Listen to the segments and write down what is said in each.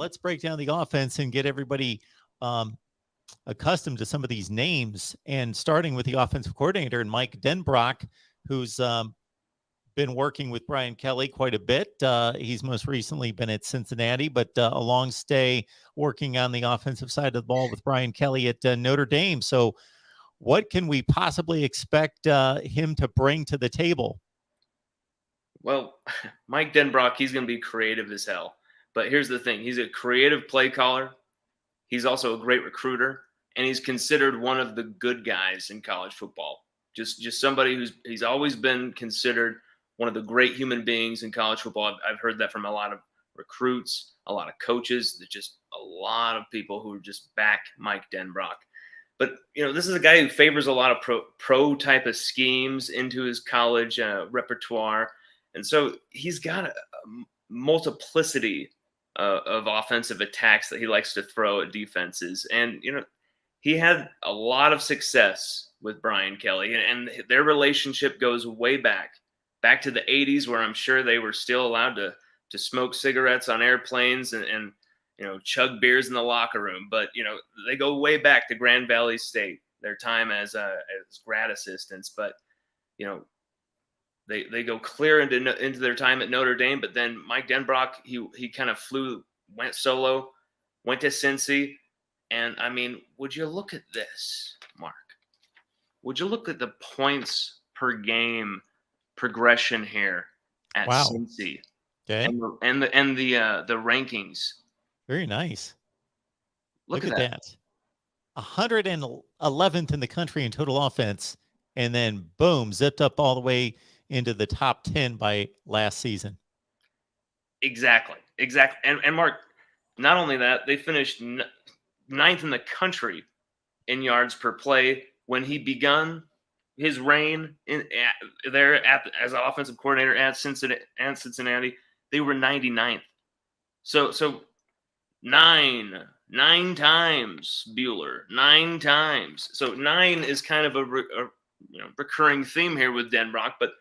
let's break down the offense and get everybody accustomed to some of these names. And starting with the offensive coordinator and Mike Denbrock, who's been working with Brian Kelly quite a bit. He's most recently been at Cincinnati, but a long stay working on the offensive side of the ball with Brian Kelly at Notre Dame. So what can we possibly expect him to bring to the table? Well, Mike Denbrock, he's going to be creative as hell. But here's the thing. He's a creative play caller. He's also a great recruiter, and he's considered one of the good guys in college football. Just somebody he's always been considered one of the great human beings in college football. I've heard that from a lot of recruits, a lot of coaches, just a lot of people who just back Mike Denbrock. But, this is a guy who favors a lot of pro type of schemes into his college repertoire. And so he's got a multiplicity of offensive attacks that he likes to throw at defenses. And, he had a lot of success with Brian Kelly, and their relationship goes way back to the 80s, where I'm sure they were still allowed to smoke cigarettes on airplanes and chug beers in the locker room. But, they go way back to Grand Valley State, their time as grad assistants. But, they go clear into their time at Notre Dame. But then Mike Denbrock, he kind of went solo, went to Cincy. And, I mean, would you look at this, Mark? Would you look at the points per game progression here at Cincy? Okay. And the rankings. Very nice. Look at that. 111th in the country in total offense, and then boom, zipped up all the way into the top 10 by last season. Exactly. And Mark, not only that, they finished ninth in the country in yards per play when he begun his reign as an offensive coordinator at Cincinnati. They were 99th. So nine times Bueller, 9 times. So 9 is kind of a recurring theme here with Denbrock, but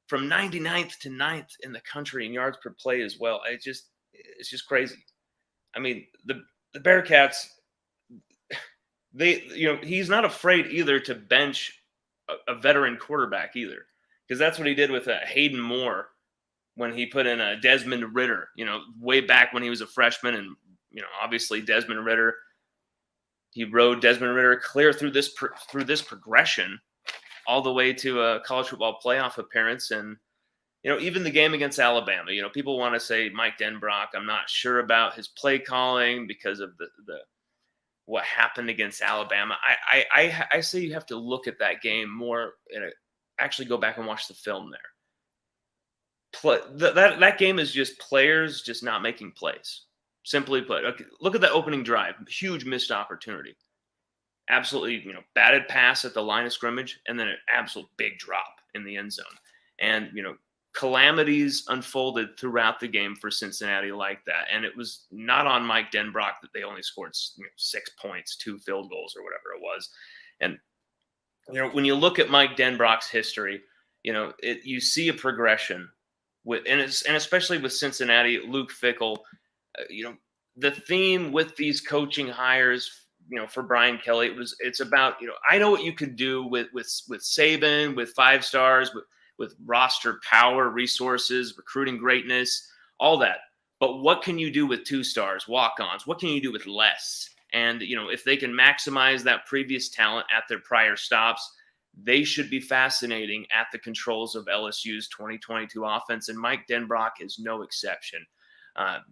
from 99th to 9th in the country in yards per play as well. It's just crazy. I mean, the Bearcats, he's not afraid either to bench a veteran quarterback either, because that's what he did with Hayden Moore when he put in Desmond Ridder, way back when he was a freshman. And, obviously Desmond Ridder, he rode Desmond Ridder clear through this progression all the way to a college football playoff appearance. And, even the game against Alabama, people want to say Mike Denbrock, I'm not sure about his play calling because of the what happened against Alabama. I say you have to look at that game more and actually go back and watch the film there. That game is just players just not making plays. Simply put, okay, look at the opening drive. Huge missed opportunity. Absolutely, batted pass at the line of scrimmage, and then an absolute big drop in the end zone. And, calamities unfolded throughout the game for Cincinnati like that. And it was not on Mike Denbrock that they only scored 6 points, 2 field goals, or whatever it was. And, when you look at Mike Denbrock's history, you see a progression and especially with Cincinnati, Luke Fickell, the theme with these coaching hires, for Brian Kelly, it's about, I know what you could do with Saban, with 5 stars, with roster power, resources, recruiting greatness, all that. But what can you do with 2 stars, walk-ons? What can you do with less? And, if they can maximize that previous talent at their prior stops, they should be fascinating at the controls of LSU's 2022 offense. And Mike Denbrock is no exception.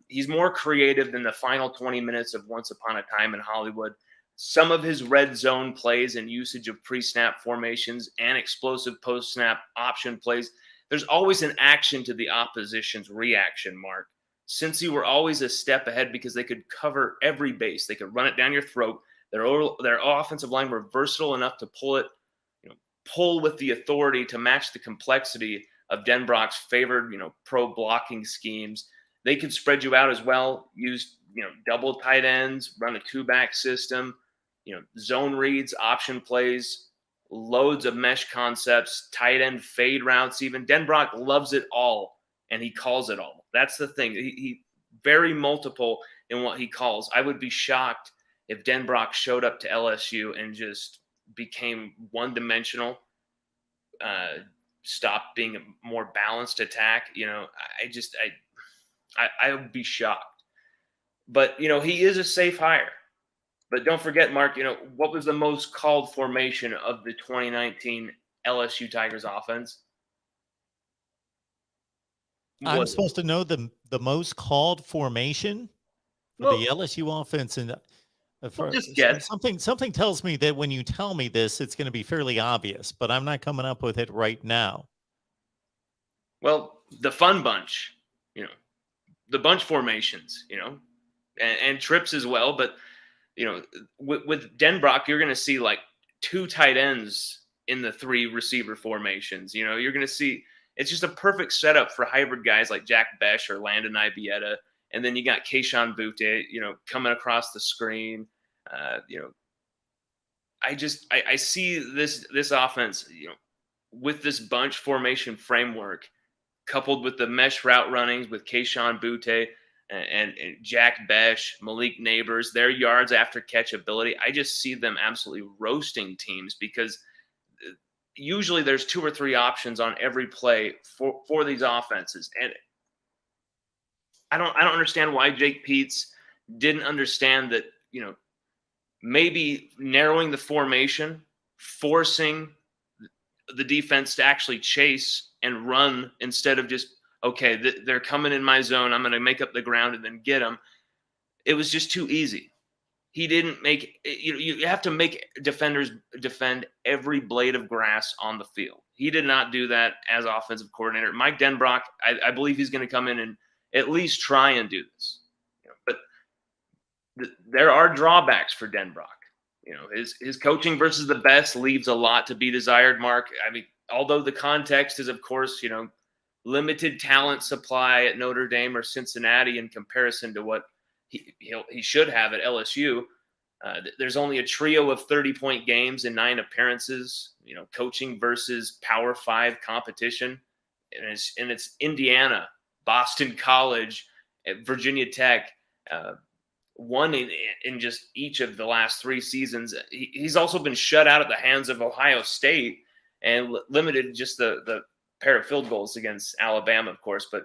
He's more creative than the final 20 minutes of Once Upon a Time in Hollywood. Some of his red zone plays and usage of pre-snap formations and explosive post-snap option plays, there's always an action to the opposition's reaction, Mark. Cincy were always a step ahead because they could cover every base. They could run it down your throat. Their offensive line were versatile enough to pull with the authority to match the complexity of Denbrock's favored, pro blocking schemes. They could spread you out as well, use, double tight ends, run a 2-back system, zone reads, option plays, loads of mesh concepts, tight end fade routes even. Denbrock loves it all, and he calls it all. That's the thing. He very multiple, in what he calls. I would be shocked if Denbrock showed up to LSU and just became one-dimensional, stopped being a more balanced attack. I would be shocked. But, he is a safe hire. But don't forget, Mark, what was the most called formation of the 2019 LSU Tigers offense? I'm supposed to know the most called formation for the LSU offense, and just guess. something tells me that when you tell me this, it's going to be fairly obvious, but I'm not coming up with it right now. Well, the fun bunch, the bunch formations, and trips as well. But, with Denbrock, you're going to see like 2 tight ends in the 3 receiver formations. You're going to see it's just a perfect setup for hybrid guys like Jack Besh or Landon Ibieta. And then you got Keyshawn Butte, coming across the screen. I see this offense, with this bunch formation framework, coupled with the mesh route runnings with Keyshawn Butte and Jack Besh, Malik Neighbors, their yards after catch ability. I just see them absolutely roasting teams, because usually there's 2 or 3 options on every play for these offenses. And I don't understand why Jake Peets didn't understand that, maybe narrowing the formation, forcing the defense to actually chase and run instead of just, okay, they're coming in my zone, I'm going to make up the ground and then get them. It was just too easy. He didn't make you have to make defenders defend every blade of grass on the field. He did not do that as offensive coordinator. Mike Denbrock, I believe he's going to come in and at least try and do this. But there are drawbacks for Denbrock. His coaching versus the best leaves a lot to be desired, Mark. I mean, although the context is, of course, limited talent supply at Notre Dame or Cincinnati in comparison to what he should have at LSU. There's only a trio of 30-point games in 9 appearances. Coaching versus Power 5 competition, and it's Indiana, Boston College, Virginia Tech. Won in just each of the last 3 seasons. He's also been shut out at the hands of Ohio State and limited just the pair of field goals against Alabama, of course. But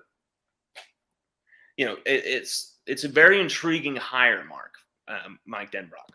it's a very intriguing hire, Mark, Mike Denbrock.